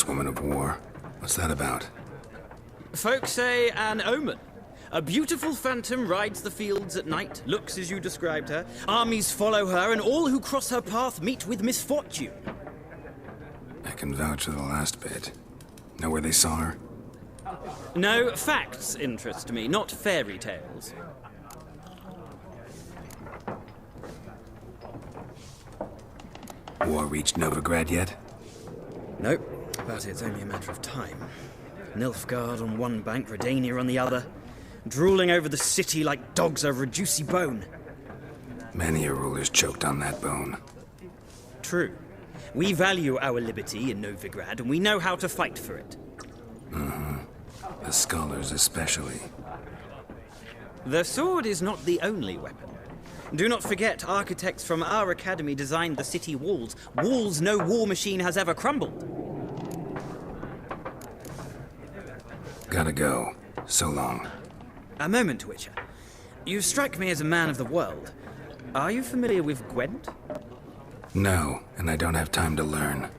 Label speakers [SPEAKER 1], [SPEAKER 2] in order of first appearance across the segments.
[SPEAKER 1] this woman of war. What's that about?
[SPEAKER 2] Folk say an omen. A beautiful phantom rides the fields at night, looks as you described her. Armies follow her, and all who cross her path meet with misfortune.
[SPEAKER 1] I can vouch for the last bit. Know where they saw her?
[SPEAKER 2] No, facts interest me, not fairy tales.
[SPEAKER 1] War reached Novigrad yet?
[SPEAKER 2] Nope, but it's only a matter of time. Nilfgaard on one bank, Redania on the other, drooling over the city like dogs over a juicy bone.
[SPEAKER 1] Many a ruler's choked on that bone.
[SPEAKER 2] True. We value our liberty in Novigrad, and we know how to fight for it.
[SPEAKER 1] The scholars especially.
[SPEAKER 2] The sword is not the only weapon. Do not forget, architects from our academy designed the city walls. Walls no war machine has ever crumbled.
[SPEAKER 1] Gotta go. So long.
[SPEAKER 2] A moment, Witcher. You strike me as a man of the world. Are you familiar with Gwent?
[SPEAKER 1] No, and I don't have time to learn.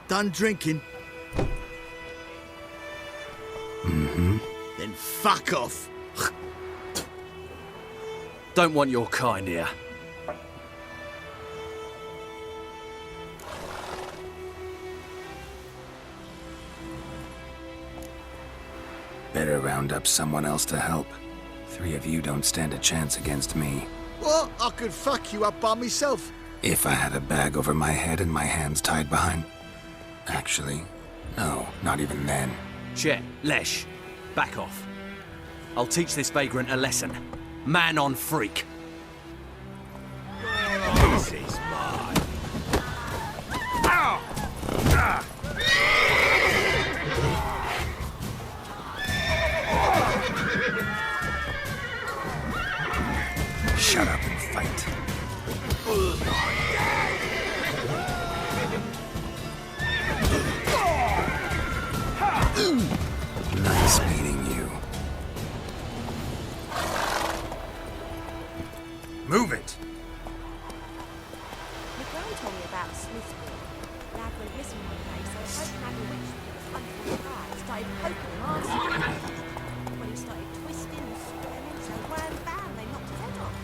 [SPEAKER 3] Done drinking? Then fuck off.
[SPEAKER 4] Don't want your kind here.
[SPEAKER 1] Better round up someone else to help. 3 of you don't stand a chance against me.
[SPEAKER 3] What? I could fuck you up by myself.
[SPEAKER 1] If I had a bag over my head and my hands tied behind... Actually, no, not even then.
[SPEAKER 4] Chet, Lesh, back off. I'll teach this vagrant a lesson. Man on freak.
[SPEAKER 3] This is mine.
[SPEAKER 1] Shut up and fight. Nice meeting you. Move it!
[SPEAKER 5] My gran told me about Smithfield. Dad went missing one day, so I hope Maggie witch was under the car and started poking him arse. When he started twisting and squirming, so wham bam, they knocked his head off.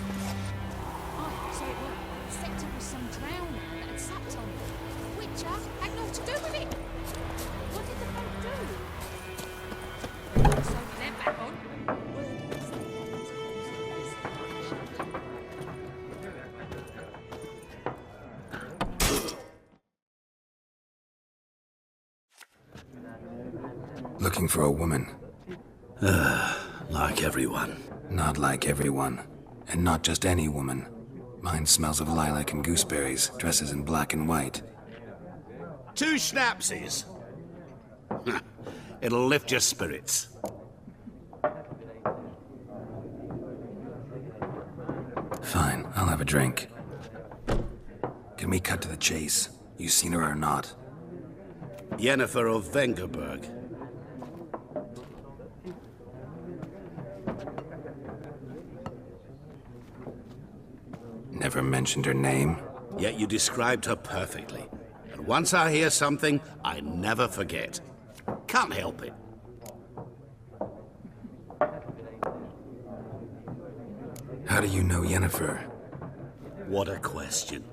[SPEAKER 6] Oh, so it was. Except it was some drowner that had sapped on it. Witcher had naught to do with it. What did the folk do? So they're back on.
[SPEAKER 1] Looking for a woman.
[SPEAKER 4] Like everyone.
[SPEAKER 1] Not like everyone. And not just any woman. Mine smells of lilac and gooseberries, dresses in black and white.
[SPEAKER 7] 2 schnapsies. It'll lift your spirits.
[SPEAKER 1] Fine, I'll have a drink. Can we cut to the chase? You seen her or not?
[SPEAKER 7] Yennefer of Vengerberg.
[SPEAKER 1] Never mentioned her name?
[SPEAKER 7] Yet you described her perfectly. And once I hear something, I never forget. Can't help it.
[SPEAKER 1] How do you know Yennefer?
[SPEAKER 7] What a question.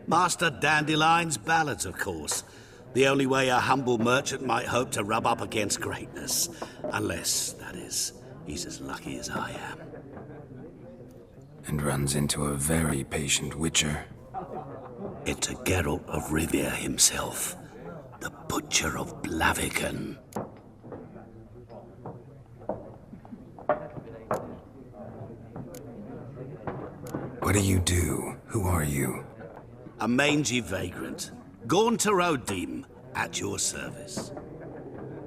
[SPEAKER 7] Master Dandelion's ballads, of course. The only way a humble merchant might hope to rub up against greatness. Unless, that is, he's as lucky as I am.
[SPEAKER 1] And runs into a very patient witcher.
[SPEAKER 7] It's a Geralt of Rivia himself. The Butcher of Blaviken.
[SPEAKER 1] What do you do? Who are you?
[SPEAKER 7] A mangy vagrant. Gaunter O'Dim, at your service.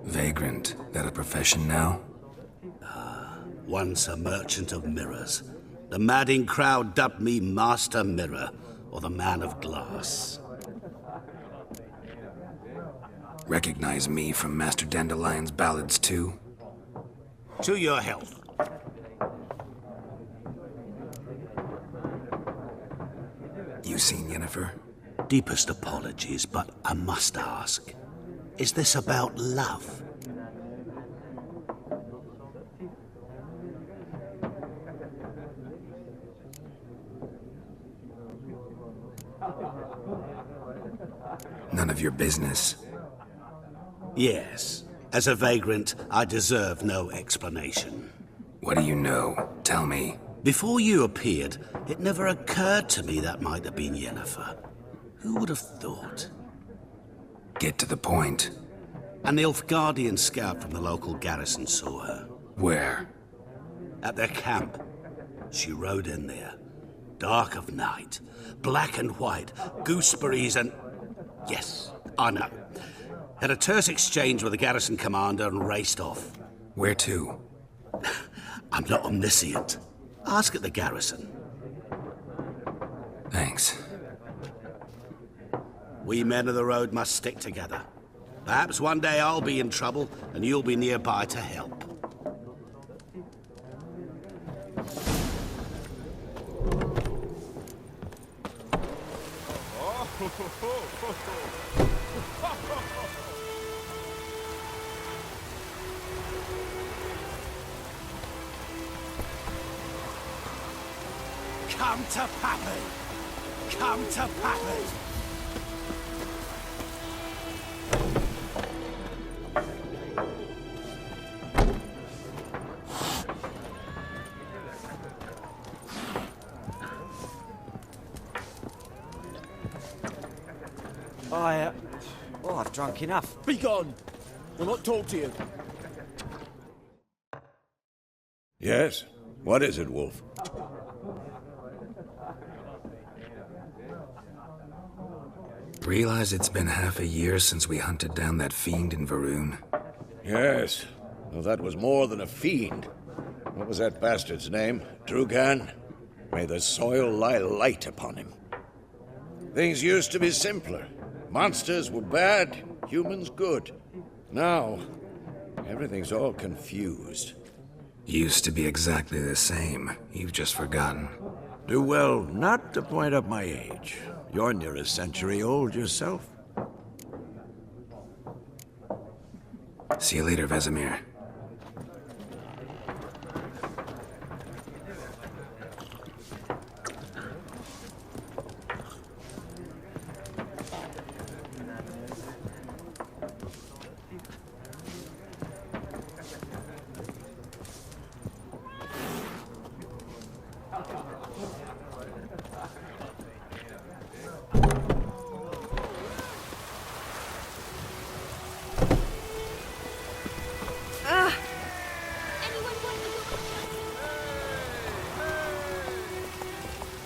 [SPEAKER 1] Vagrant. That a profession now?
[SPEAKER 7] Once a merchant of mirrors. The madding crowd dubbed me Master Mirror, or the Man of Glass.
[SPEAKER 1] Recognize me from Master Dandelion's ballads too?
[SPEAKER 7] To your health.
[SPEAKER 1] You seen Yennefer?
[SPEAKER 7] Deepest apologies, but I must ask. Is this about love?
[SPEAKER 1] None of your business.
[SPEAKER 7] Yes. As a vagrant, I deserve no explanation.
[SPEAKER 1] What do you know? Tell me.
[SPEAKER 7] Before you appeared, it never occurred to me that might have been Yennefer. Who would have thought?
[SPEAKER 1] Get to the point.
[SPEAKER 7] An Nilfgaardian scout from the local garrison saw her.
[SPEAKER 1] Where?
[SPEAKER 7] At their camp. She rode in there. Dark of night. Black and white. Gooseberries and... Yes, I know. Had a terse exchange with the garrison commander and raced off.
[SPEAKER 1] Where to?
[SPEAKER 7] I'm not omniscient. Ask at the garrison.
[SPEAKER 1] Thanks.
[SPEAKER 7] We men of the road must stick together. Perhaps one day I'll be in trouble and you'll be nearby to help. Come to Pappy! Come to Pappy!
[SPEAKER 4] I've drunk enough.
[SPEAKER 8] Be gone! We'll not talk to you.
[SPEAKER 9] Yes? What is it, Wolf?
[SPEAKER 1] Realize it's been half a year since we hunted down that fiend in Varun?
[SPEAKER 9] Yes. Well, that was more than a fiend. What was that bastard's name? Drugan? May the soil lie light upon him. Things used to be simpler. Monsters were bad, humans good. Now, everything's all confused.
[SPEAKER 1] Used to be exactly the same. You've just forgotten.
[SPEAKER 9] Do well not to point up my age. You're near a century old yourself.
[SPEAKER 1] See you later, Vesemir.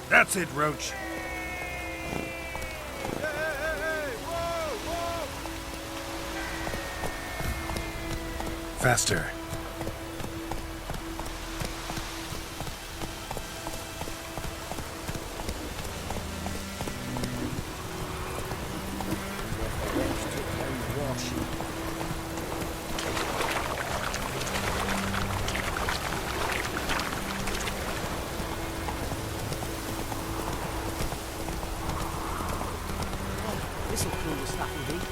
[SPEAKER 10] That's it, Roach. Faster.
[SPEAKER 4] This'll cool the stuff you eat.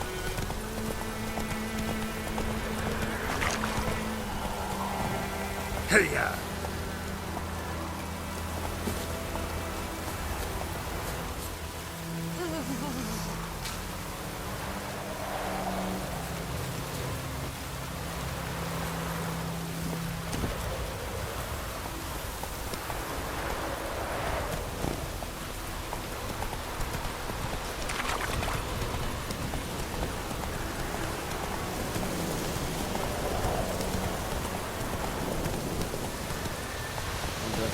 [SPEAKER 10] Hey-ya!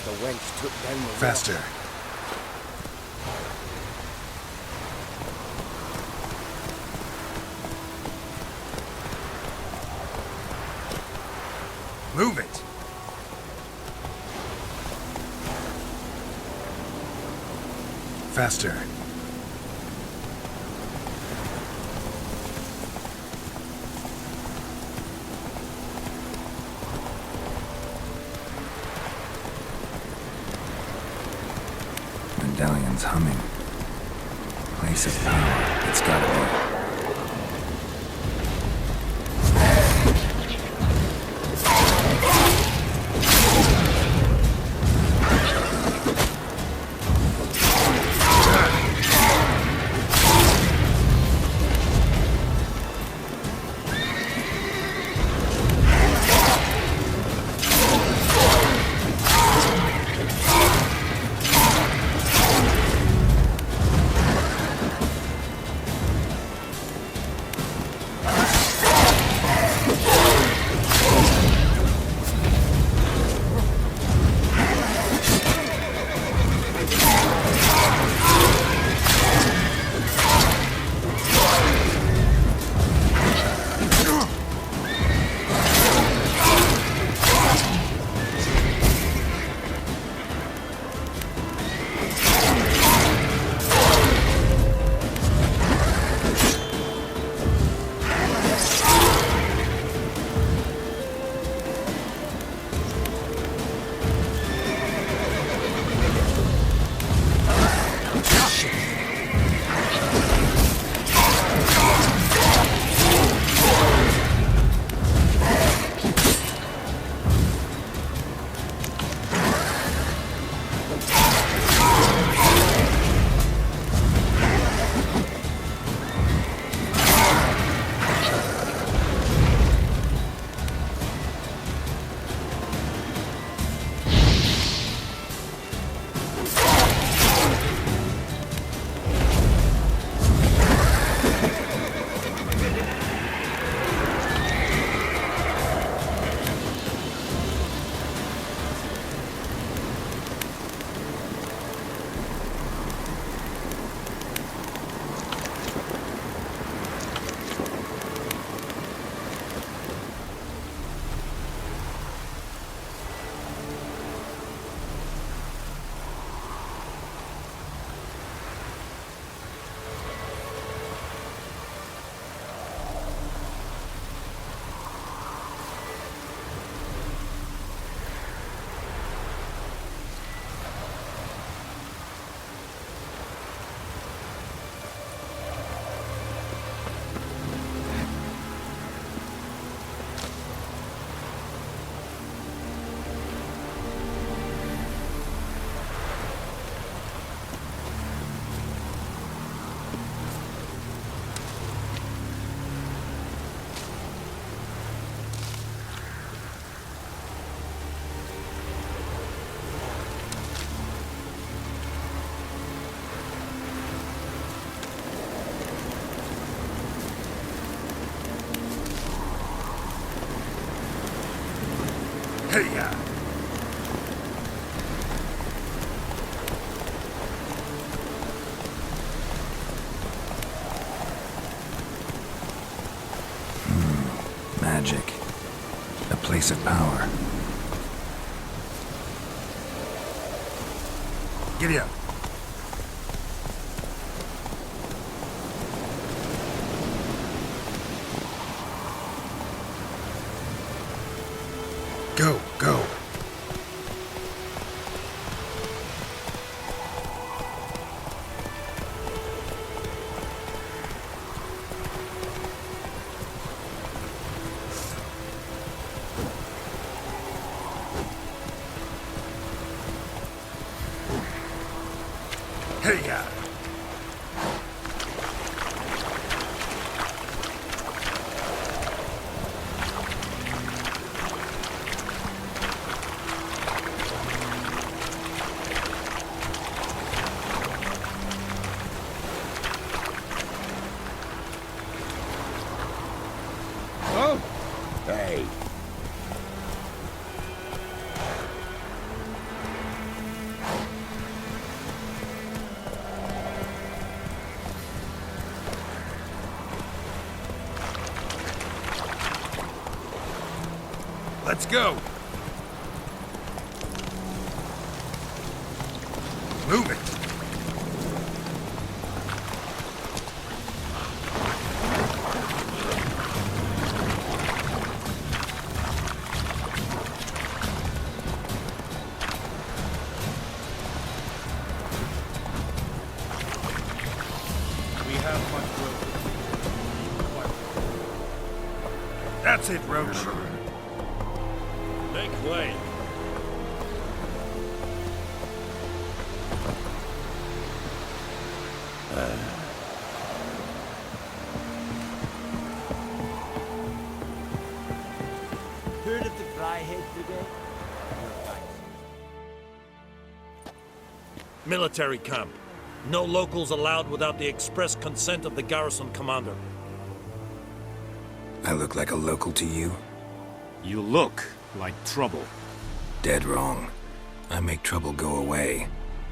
[SPEAKER 8] The wench took down the
[SPEAKER 10] Faster. Move it! Faster.
[SPEAKER 1] Medallion's humming. Place of power. It's gotta be.
[SPEAKER 10] Hey-ya!
[SPEAKER 1] Magic. A place of power.
[SPEAKER 10] Giddy up. Go, go. Hey-ya!
[SPEAKER 9] Oh! Hey.
[SPEAKER 3] Let's go. Move it. That's it, Roach.
[SPEAKER 10] Make way.
[SPEAKER 8] Heard of the Fryhead Brigade?
[SPEAKER 10] Military camp. No locals allowed without the express consent of the garrison commander.
[SPEAKER 1] I look like a local to you?
[SPEAKER 11] You look like trouble.
[SPEAKER 1] Dead wrong. I make trouble go away.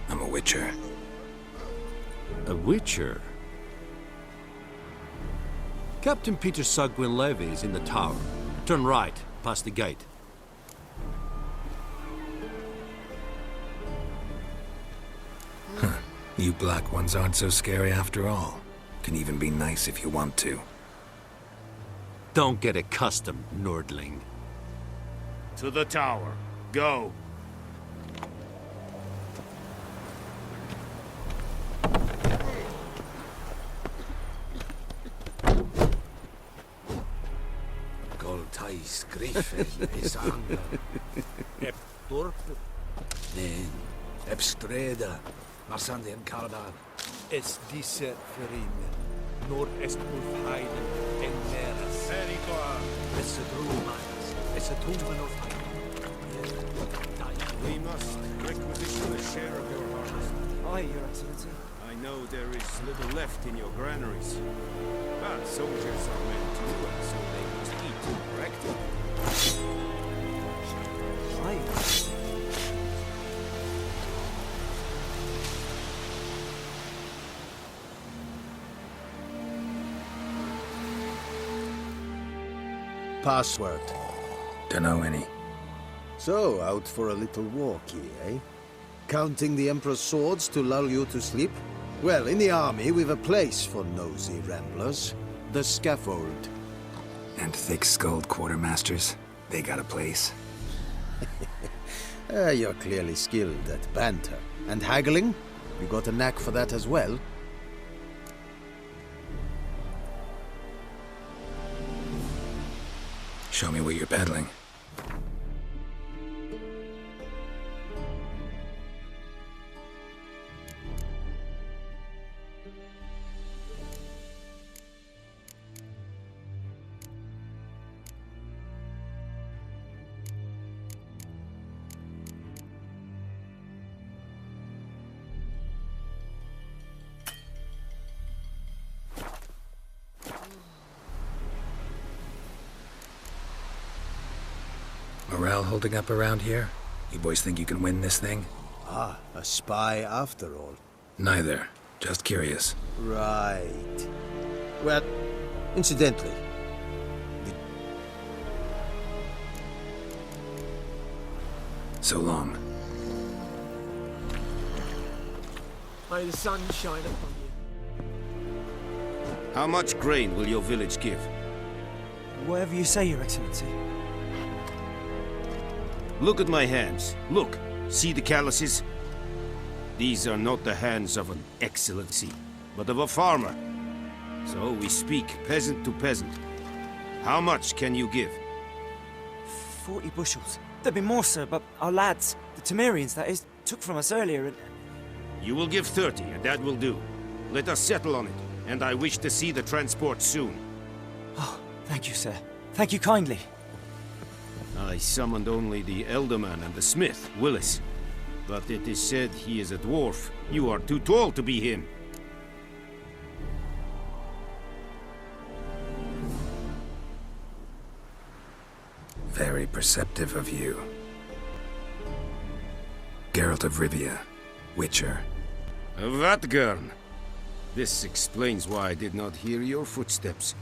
[SPEAKER 1] I'm a witcher.
[SPEAKER 4] A witcher? Captain Peter Sagwin Levy is in the tower. Turn right, past the gate.
[SPEAKER 1] You black ones aren't so scary after all. Can even be nice if you want to.
[SPEAKER 4] Don't get accustomed, Nordling.
[SPEAKER 11] To the tower. Go.
[SPEAKER 3] Goltais griffel is anger.
[SPEAKER 10] Ep dorp
[SPEAKER 3] Nen, Epstreda, Marsandi and Kardar.
[SPEAKER 10] es dice ferin. Nord est ulfheiden en meras.
[SPEAKER 3] It's a drumas, it's a tomb of
[SPEAKER 11] We must requisition a share of your harvest.
[SPEAKER 8] Aye, Your Excellency.
[SPEAKER 11] I know there is little left in your granaries. But soldiers are men too, and so they must eat, correct?
[SPEAKER 8] Aye, Your Excellency.
[SPEAKER 3] password.
[SPEAKER 1] Dunno any.
[SPEAKER 3] So, out for a little walkie, eh? Counting the Emperor's swords to lull you to sleep? Well, in the army, we've a place for nosy ramblers. The scaffold.
[SPEAKER 1] And thick-skulled quartermasters? They got a place?
[SPEAKER 3] You're clearly skilled at banter. And haggling? You got a knack for that as well?
[SPEAKER 1] Show me what you're peddling. Morale holding up around here? You boys think you can win this thing?
[SPEAKER 3] Ah, a spy after all.
[SPEAKER 1] Neither. Just curious.
[SPEAKER 3] Right. Well, incidentally,
[SPEAKER 1] So long.
[SPEAKER 8] May the sun shine upon you.
[SPEAKER 11] How much grain will your village give?
[SPEAKER 8] Whatever you say, Your Excellency.
[SPEAKER 11] Look at my hands. Look. See the calluses? These are not the hands of an excellency, but of a farmer. So we speak peasant to peasant. How much can you give?
[SPEAKER 8] 40 bushels. There'd be more, sir, but our lads, the Temerians, that is, took from us earlier and...
[SPEAKER 11] You will give 30, and that will do. Let us settle on it, and I wish to see the transport soon.
[SPEAKER 8] Oh, thank you, sir. Thank you kindly.
[SPEAKER 11] I summoned only the Elderman and the smith, Willis. But it is said he is a dwarf. You are too tall to be him.
[SPEAKER 1] Very perceptive of you. Geralt of Rivia, Witcher.
[SPEAKER 11] Vatgern! This explains why I did not hear your footsteps.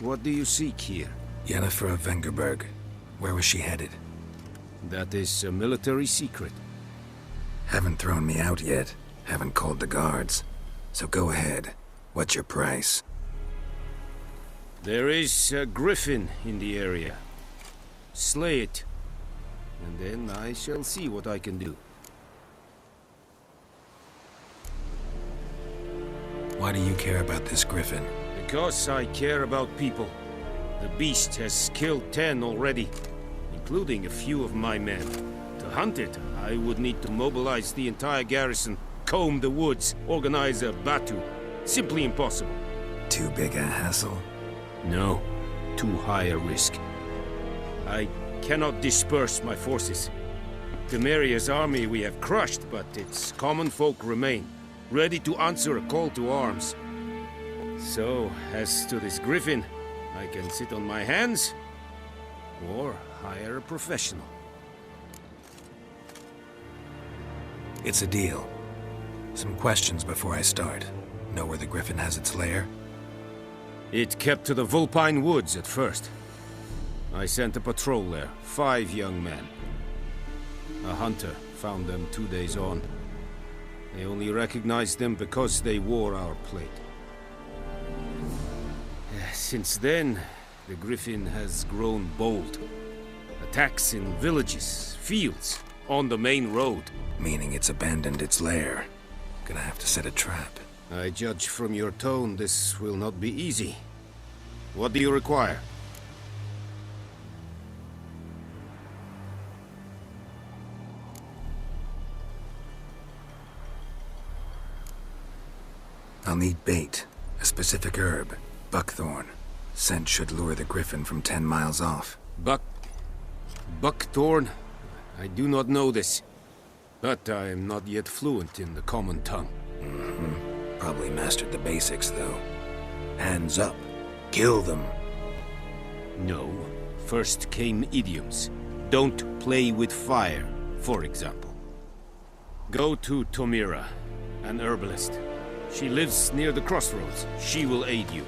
[SPEAKER 11] What do you seek here?
[SPEAKER 1] Yennefer of Vengerberg. Where was she headed?
[SPEAKER 11] That is a military secret.
[SPEAKER 1] Haven't thrown me out yet. Haven't called the guards. So go ahead. What's your price?
[SPEAKER 11] There is a griffin in the area. Slay it, and then I shall see what I can do.
[SPEAKER 1] Why do you care about this griffin?
[SPEAKER 11] Because I care about people. The beast has killed 10 already, including a few of my men. To hunt it, I would need to mobilize the entire garrison, comb the woods, organize a batu. Simply impossible.
[SPEAKER 1] Too big a hassle?
[SPEAKER 11] No, too high a risk. I cannot disperse my forces. Temeria's army we have crushed, but its common folk remain, ready to answer a call to arms. So, as to this griffin, I can sit on my hands, or hire a professional.
[SPEAKER 1] It's a deal. Some questions before I start. Know where the griffin has its lair?
[SPEAKER 11] It kept to the Vulpine Woods at first. I sent a patrol there, 5 young men. A hunter found them 2 days on. They only recognized them because they wore our plate. Since then, the griffin has grown bold. Attacks in villages, fields, on the main road.
[SPEAKER 1] Meaning it's abandoned its lair. Gonna have to set a trap.
[SPEAKER 11] I judge from your tone this will not be easy. What do you require?
[SPEAKER 1] I'll need bait. A specific herb. Buckthorn. Scent should lure the griffin from 10 miles off.
[SPEAKER 11] Buckthorn? I do not know this. But I am not yet fluent in the common tongue.
[SPEAKER 1] Probably mastered the basics, though. Hands up. Kill them.
[SPEAKER 11] No. First came idioms. Don't play with fire, for example. Go to Tomira, an herbalist. She lives near the crossroads. She will aid you.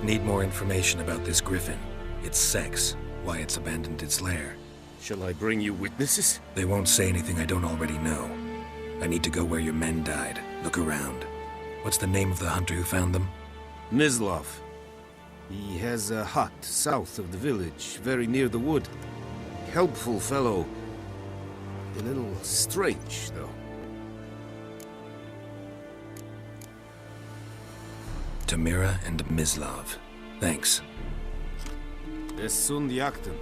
[SPEAKER 1] Need more information about this griffin. Its sex. Why it's abandoned its lair.
[SPEAKER 11] Shall I bring you witnesses?
[SPEAKER 1] They won't say anything I don't already know. I need to go where your men died. Look around. What's the name of the hunter who found them?
[SPEAKER 11] Mislav. He has a hut south of the village, very near the wood. Helpful fellow. A little strange, though.
[SPEAKER 1] Tamira and Mislav. Thanks.
[SPEAKER 11] Es sunt jakten.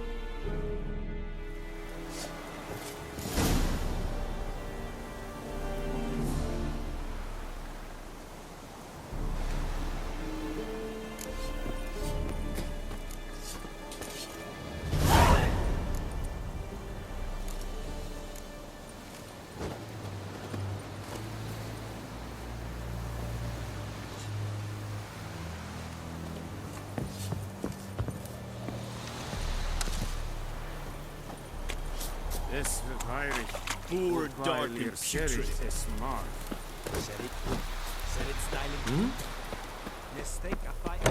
[SPEAKER 11] Es verheiligt.
[SPEAKER 10] Poor, dark, and putrid.
[SPEAKER 11] Es mar.
[SPEAKER 8] Said it's styling. Mistake a fight.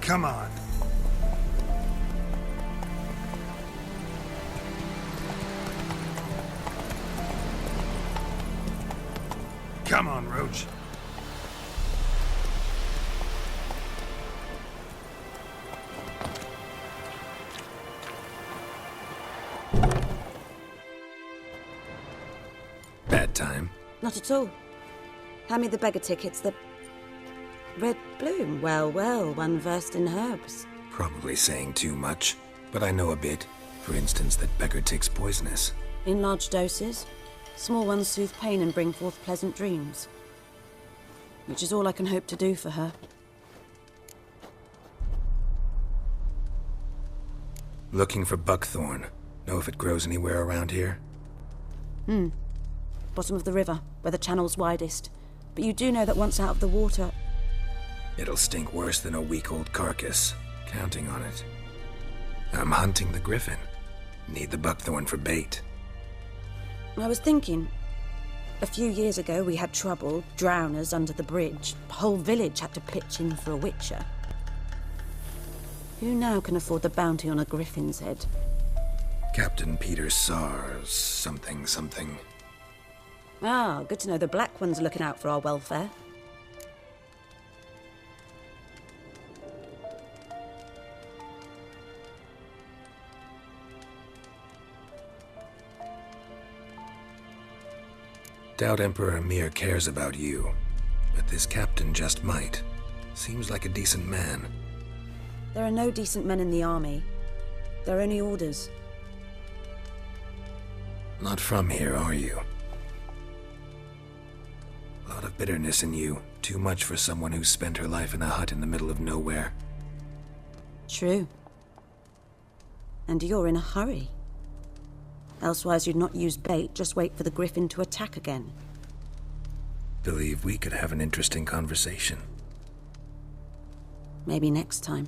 [SPEAKER 12] Come on. Come on, Roach.
[SPEAKER 1] Bad time?
[SPEAKER 13] Not at all. Hand me the beggar tickets, the... Red Bloom. Well, well, one versed in herbs.
[SPEAKER 1] Probably saying too much, but I know a bit. For instance, that beggar tick's poisonous.
[SPEAKER 13] In large doses. Small ones soothe pain and bring forth pleasant dreams. Which is all I can hope to do for her.
[SPEAKER 1] Looking for buckthorn. Know if it grows anywhere around here?
[SPEAKER 13] Bottom of the river, where the channel's widest. But you do know that once out of the water...
[SPEAKER 1] It'll stink worse than a week-old carcass. Counting on it. I'm hunting the griffin. Need the buckthorn for bait.
[SPEAKER 13] I was thinking... A few years ago we had trouble, drowners under the bridge. The whole village had to pitch in for a witcher. Who now can afford the bounty on a griffin's head?
[SPEAKER 1] Captain Peter Sars, something.
[SPEAKER 13] Ah, good to know the Black Ones are looking out for our welfare.
[SPEAKER 1] Doubt Emperor Emir cares about you, but this captain just might. Seems like a decent man.
[SPEAKER 13] There are no decent men in the army. There are only orders.
[SPEAKER 1] Not from here, are you? A lot of bitterness in you. Too much for someone who's spent her life in a hut in the middle of nowhere.
[SPEAKER 13] True. And you're in a hurry. Elsewise you'd not use bait, just wait for the griffin to attack again.
[SPEAKER 1] Believe we could have an interesting conversation.
[SPEAKER 13] Maybe next time.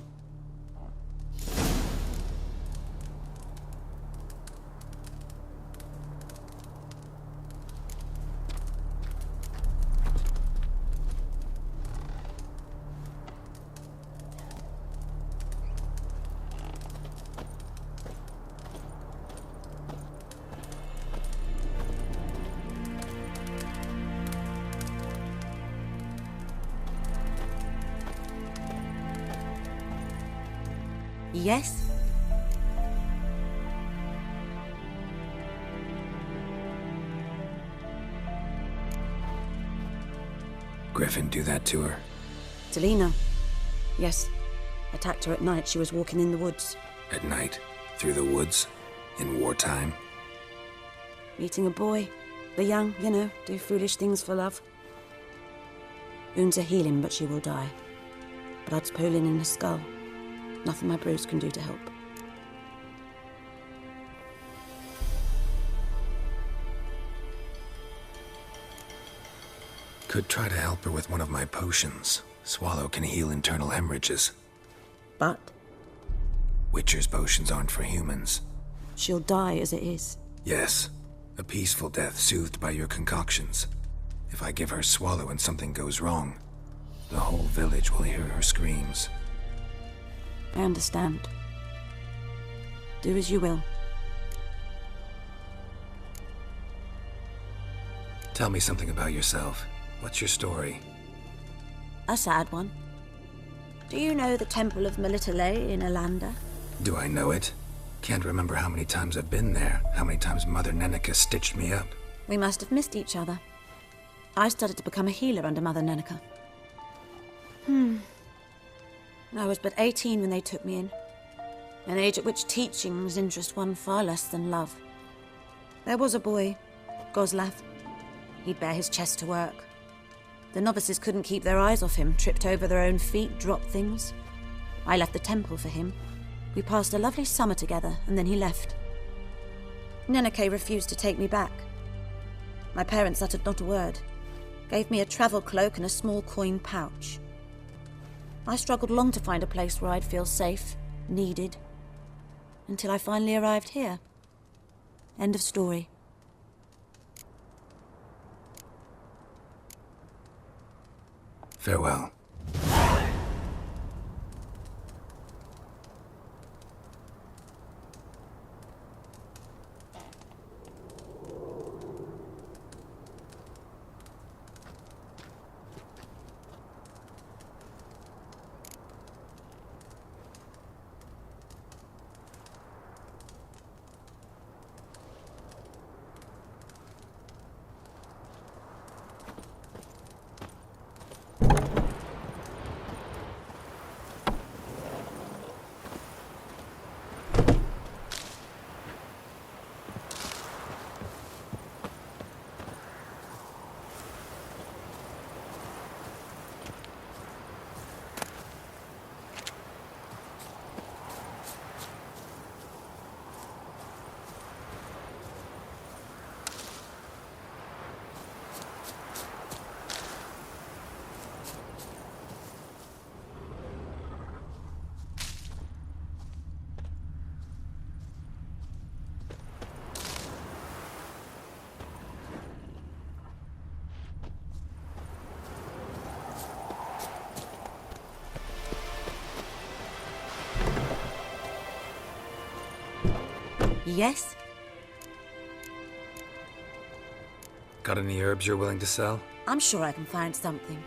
[SPEAKER 13] Yes?
[SPEAKER 1] Griffin do that to her?
[SPEAKER 13] Delina. Yes. Attacked her at night. She was walking in the woods.
[SPEAKER 1] At night? Through the woods? In wartime?
[SPEAKER 13] Meeting a boy. The young, you know, do foolish things for love. Wounds are healing, but she will die. Blood's pooling in the skull. Nothing my bruise can do to help.
[SPEAKER 1] Could try to help her with one of my potions. Swallow can heal internal hemorrhages.
[SPEAKER 13] But?
[SPEAKER 1] Witcher's potions aren't for humans.
[SPEAKER 13] She'll die as it is.
[SPEAKER 1] Yes. A peaceful death soothed by your concoctions. If I give her Swallow and something goes wrong, the whole village will hear her screams.
[SPEAKER 13] I understand. Do as you will.
[SPEAKER 1] Tell me something about yourself. What's your story?
[SPEAKER 13] A sad one. Do you know the Temple of Melitele in Alanda?
[SPEAKER 1] Do I know it? Can't remember how many times I've been there, how many times Mother Neneka stitched me up.
[SPEAKER 13] We must have missed each other. I started to become a healer under Mother Neneka. I was but 18 when they took me in. An age at which teachings interest one far less than love. There was a boy, Goslav. He'd bare his chest to work. The novices couldn't keep their eyes off him, tripped over their own feet, dropped things. I left the temple for him. We passed a lovely summer together, and then he left. Neneke refused to take me back. My parents uttered not a word. Gave me a travel cloak and a small coin pouch. I struggled long to find a place where I'd feel safe, needed, until I finally arrived here. End of story.
[SPEAKER 1] Farewell.
[SPEAKER 13] Yes?
[SPEAKER 1] Got any herbs you're willing to sell?
[SPEAKER 13] I'm sure I can find something.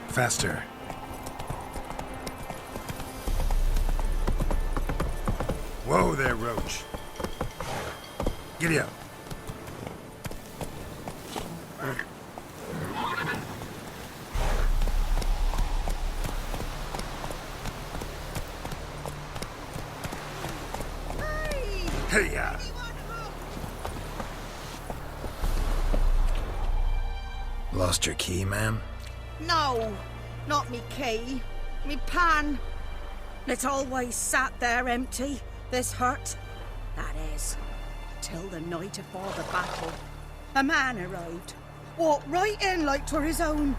[SPEAKER 1] Faster.
[SPEAKER 12] Whoa there, Roach. Giddy up. Hey-ya!
[SPEAKER 1] Lost your key, ma'am?
[SPEAKER 5] No, not me key. Me pan. It's always sat there empty, this hut. That is, till the night afore the battle. A man arrived. Walked right in like 'twere his own.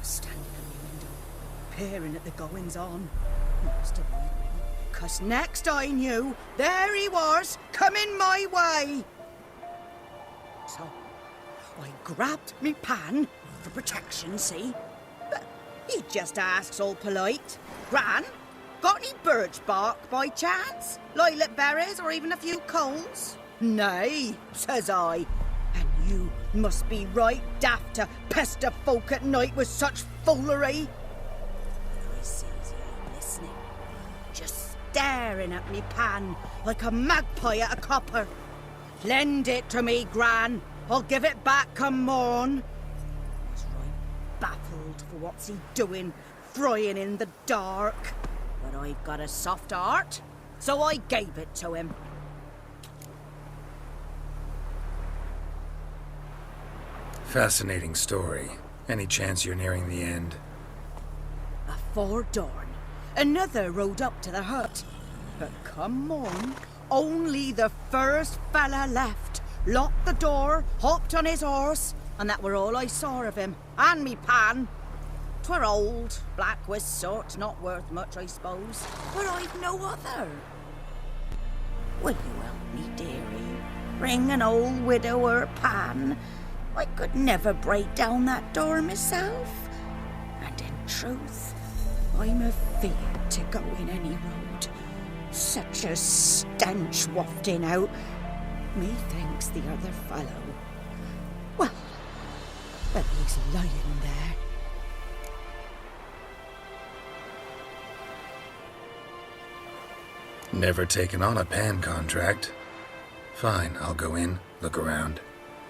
[SPEAKER 5] Standing at the window, peering at the goings-on. Must have been me, 'cause next I knew, there he was, coming my way. So, I grabbed me pan, for protection, see? But he just asks all polite, Gran, got any birch bark by chance? Lilac berries or even a few coals? Nay, says I, and you must be right daft to pester folk at night with such foolery. But I sees he ain't listening, just staring at me pan like a magpie at a copper. Lend it to me, Gran. I'll give it back come morn. I was right baffled for what's he doing, frying in the dark. But I've got a soft heart, so I gave it to him.
[SPEAKER 1] Fascinating story. Any chance you're nearing the end?
[SPEAKER 5] Afore dawn, another rode up to the hut. But come morn, only the first fella left. Locked the door, hopped on his horse, and that were all I saw of him, and me pan. 'Twere old, black with sort, not worth much, I suppose, but I've no other. Will you help me, dearie? Bring an old widower pan. I could never break down that door myself. And in truth,
[SPEAKER 14] I'm afeard to go in any road. Such a stench wafting out. Methinks the other fellow. Well, he's lying there.
[SPEAKER 1] Never taken on a pan contract. Fine, I'll go in, look around.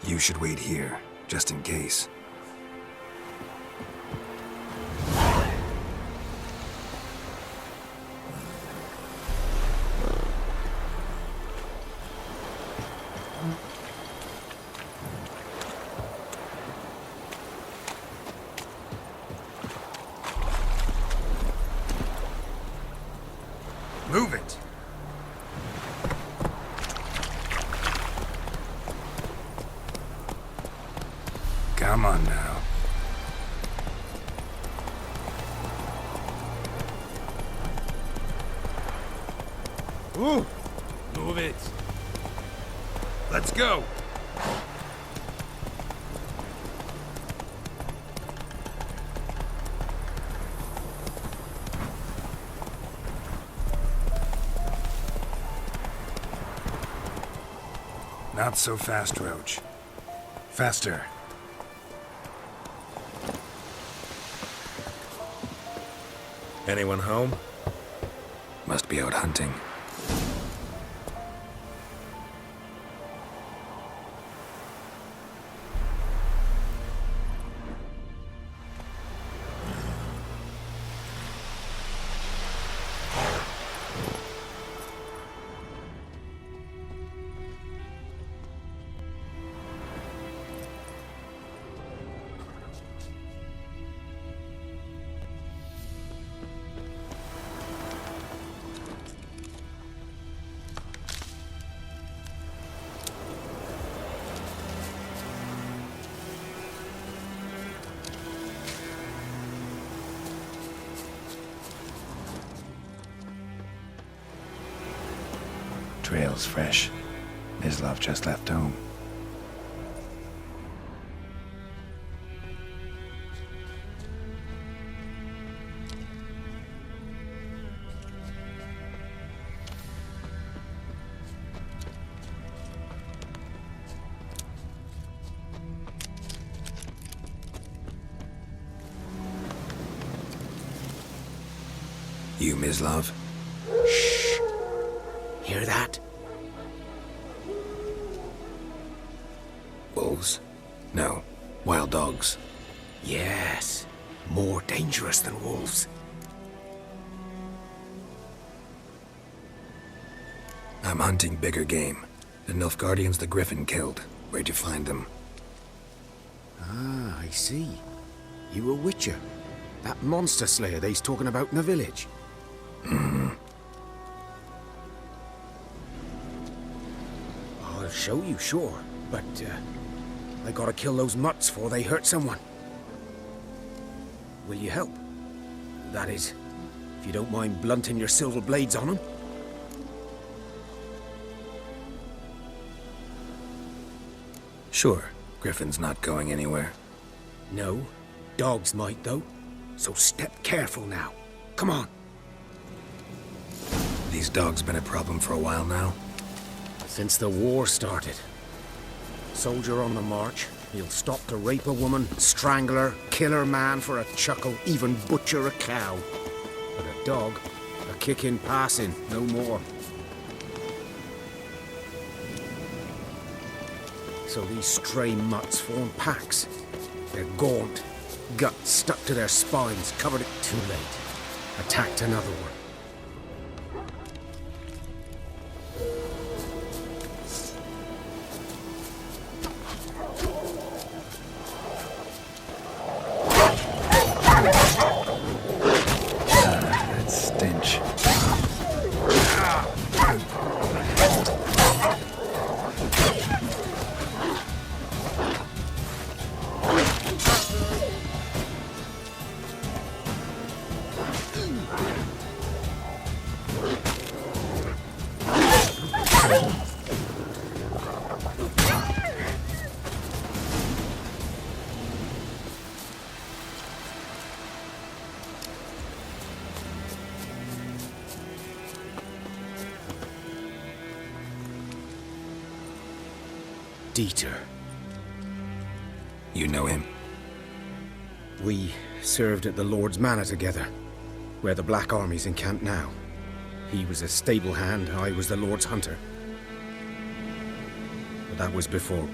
[SPEAKER 1] You should wait here, just in case.
[SPEAKER 12] Move it! Come on now.
[SPEAKER 10] Ooh! Move it!
[SPEAKER 12] Let's go! Not so fast, Roach. Faster.
[SPEAKER 1] Anyone home? Must be out hunting. Trail's fresh. Mislav just left home. You, Mislav?
[SPEAKER 11] Shh! Hear that?
[SPEAKER 1] Wolves? No. Wild dogs.
[SPEAKER 11] Yes. More dangerous than wolves.
[SPEAKER 1] I'm hunting bigger game. The Nilfgaardians the Griffin killed. Where'd you find them?
[SPEAKER 11] Ah, I see. You a witcher. That monster slayer they's talking about in the village.
[SPEAKER 1] Mm-hmm.
[SPEAKER 11] I'll show you, sure. But, I gotta kill those mutts before they hurt someone. Will you help? That is, if you don't mind blunting your silver blades on them.
[SPEAKER 1] Sure. Griffin's not going anywhere.
[SPEAKER 11] No. Dogs might, though. So step careful now. Come on.
[SPEAKER 1] These dogs been a problem for a while now?
[SPEAKER 11] Since the war started. Soldier on the march, he'll stop to rape a woman, strangle her, kill her man for a chuckle, even butcher a cow. But a dog, a kick in passing, no more. So these stray mutts form packs. They're gaunt, guts stuck to their spines, covered it too late. Attacked another one.
[SPEAKER 1] That stench.
[SPEAKER 11] Dieter.
[SPEAKER 1] You know him?
[SPEAKER 11] We served at the Lord's Manor together, where the Black Army's encamped now. He was a stable hand, I was the Lord's hunter. But that was before...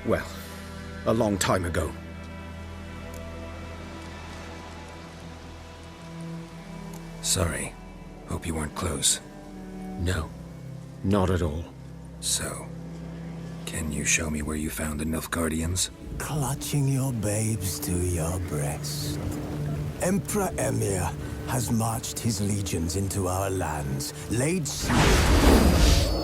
[SPEAKER 11] well, a long time ago.
[SPEAKER 1] Sorry. Hope you weren't close.
[SPEAKER 11] No, not at all.
[SPEAKER 1] So, can you show me where you found the Nilfgaardians?
[SPEAKER 15] Clutching your babes to your breast. Emperor Emir has marched his legions into our lands, laid siege